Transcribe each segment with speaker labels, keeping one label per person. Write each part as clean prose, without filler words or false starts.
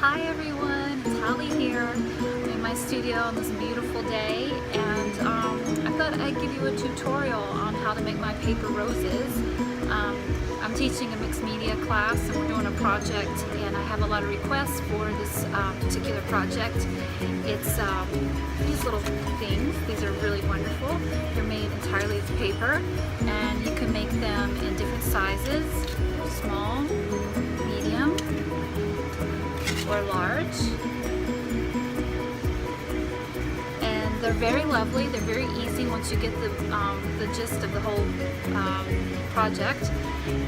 Speaker 1: Hi everyone, it's Holly here in my studio on this beautiful day, and I thought I'd give you a tutorial on how to make my paper roses. I'm teaching a mixed media class and we're doing a project, and I have a lot of requests for this particular project. It's these little things. These are really wonderful. They're made entirely of paper, and you can make them in different sizes, small, medium, or large, and they're very lovely. They're very easy once you get the gist of the whole project.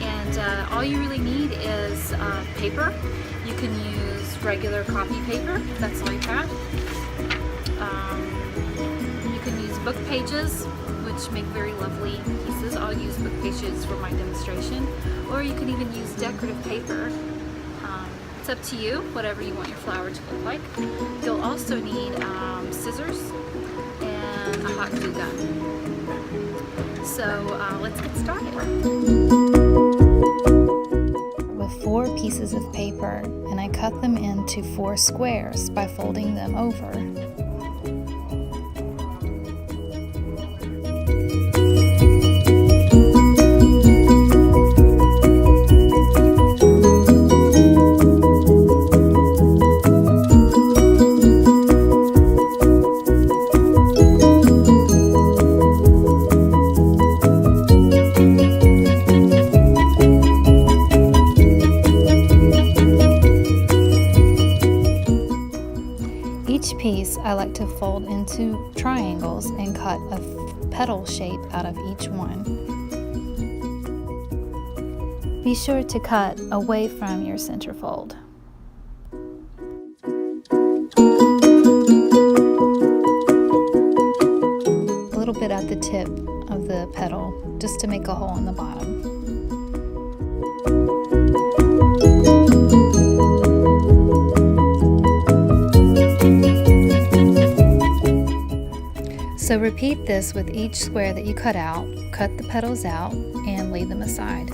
Speaker 1: And all you really need is paper. You can use regular copy paper, that's all you have. You can use book pages, which make very lovely pieces. I'll use book pages for my demonstration, or you can even use decorative paper. It's up to you, whatever you want your flower to look like. You'll also need scissors and a hot glue gun. So let's get started.
Speaker 2: With 4 pieces of paper, and I cut them into 4 squares by folding them over. Each piece I like to fold into triangles and cut a petal shape out of each one. Be sure to cut away from your center fold. A little bit at the tip of the petal, just to make a hole in the bottom. So repeat this with each square that you cut out. Cut the petals out and lay them aside.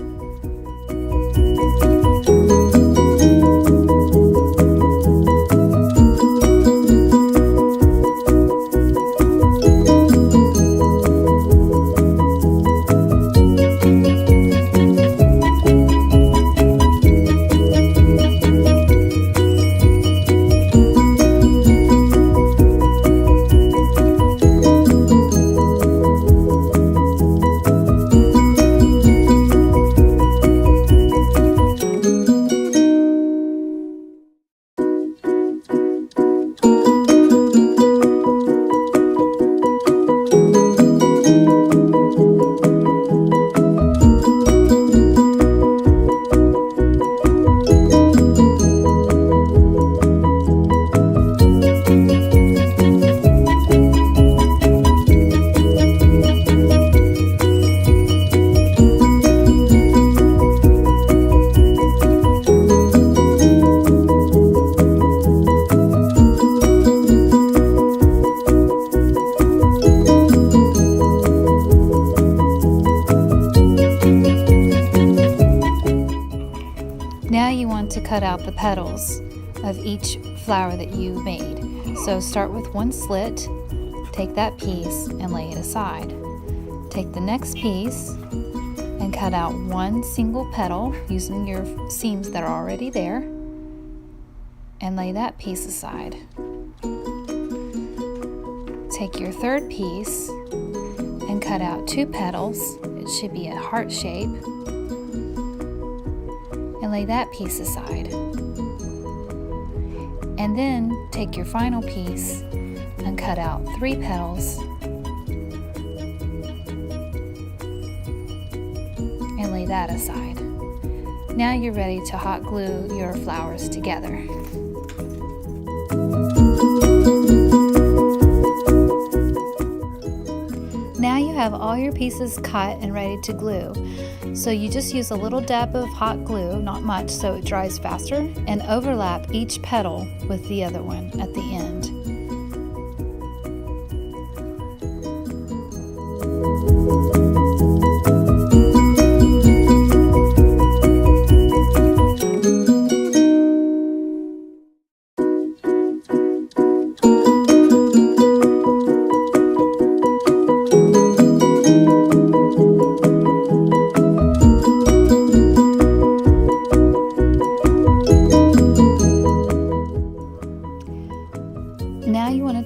Speaker 2: Now you want to cut out the petals of each flower that you made. So start with one slit, take that piece and lay it aside. Take the next piece and cut out one single petal using your seams that are already there, and lay that piece aside. Take your third piece and cut out 2 petals. It should be a heart shape. And lay that piece aside. And then take your final piece and cut out 3 petals and lay that aside. Now you're ready to hot glue your flowers together. Now you have all your pieces cut and ready to glue. So you just use a little dab of hot glue, not much, so it dries faster, and overlap each petal with the other one at the end.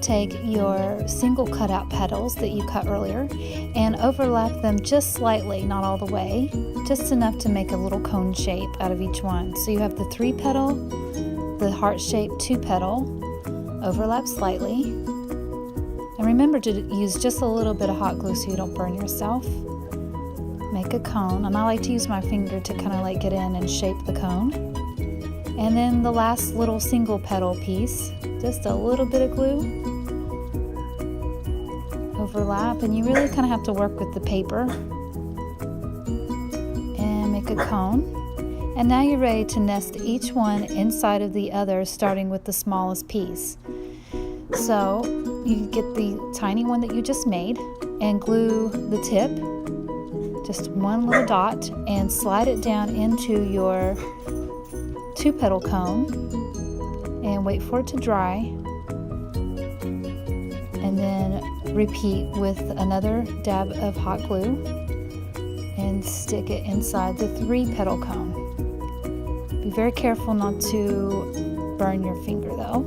Speaker 2: take your single cutout petals that you cut earlier and overlap them just slightly, not all the way, just enough to make a little cone shape out of each one. So you have the 3 petal, the heart-shaped 2 petal, overlap slightly. And remember to use just a little bit of hot glue so you don't burn yourself. Make a cone, and I like to use my finger to kind of like get in and shape the cone. And then the last little single petal piece, just a little bit of glue, overlap, and you really kind of have to work with the paper and make a cone. And now you're ready to nest each one inside of the other, starting with the smallest piece. So you get the tiny one that you just made and glue the tip, just one little dot, and slide it down into your 2 petal cone and wait for it to dry, and then repeat with another dab of hot glue and stick it inside the 3 petal cone. Be very careful not to burn your finger though,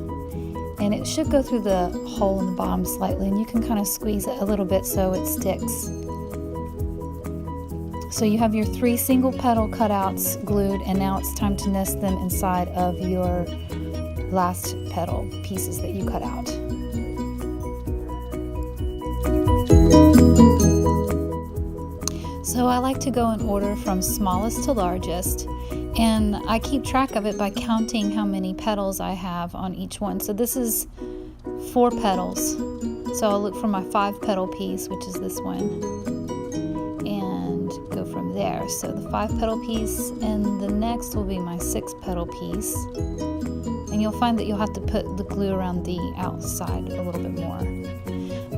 Speaker 2: and it should go through the hole in the bottom slightly, and you can kind of squeeze it a little bit so it sticks. So you have your 3 single petal cutouts glued, and now it's time to nest them inside of your last petal pieces that you cut out. So I like to go in order from smallest to largest, and I keep track of it by counting how many petals I have on each one. So this is 4 petals. So I'll look for my 5 petal piece, which is this one, and go from there. So the 5 petal piece, and the next will be my 6 petal piece. And you'll find that you'll have to put the glue around the outside a little bit more.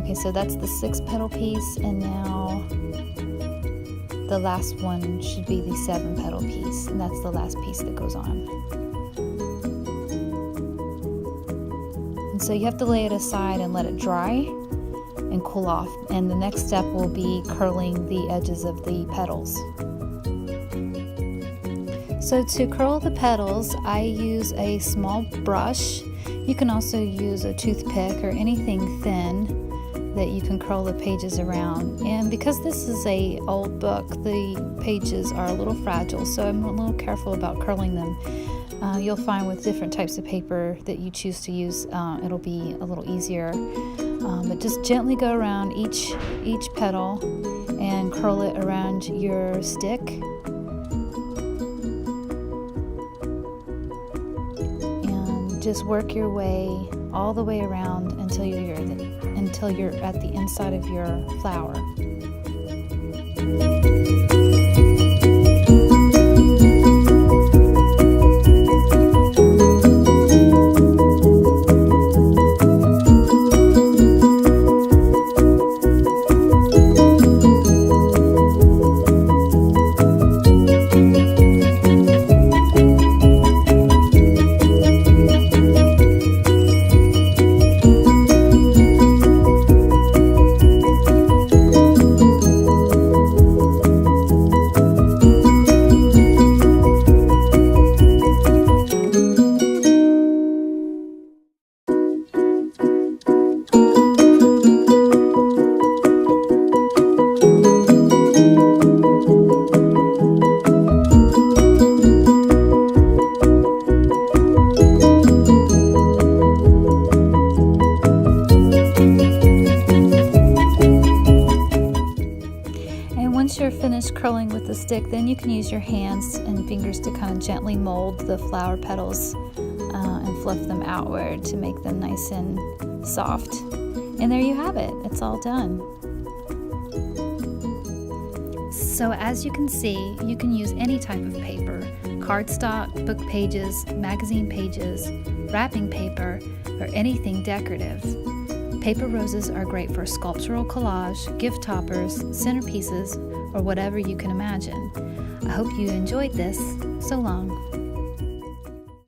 Speaker 2: Okay, so that's the 6 petal piece, and now the last one should be the 7 petal piece, and that's the last piece that goes on. And so you have to lay it aside and let it dry and cool off, and the next step will be curling the edges of the petals. So to curl the petals, I use a small brush. You can also use a toothpick or anything thin that you can curl the pages around. And because this is an old book, the pages are a little fragile, so I'm a little careful about curling them. You'll find with different types of paper that you choose to use, it'll be a little easier. But just gently go around each petal and curl it around your stick. And just work your way all the way around until you're at the inside of your flower. Once you're finished curling with the stick, then you can use your hands and fingers to kind of gently mold the flower petals and fluff them outward to make them nice and soft. And there you have it. It's all done. So as you can see, you can use any type of paper: cardstock, book pages, magazine pages, wrapping paper, or anything decorative. Paper roses are great for sculptural collage, gift toppers, centerpieces, or whatever you can imagine. I hope you enjoyed this. So long.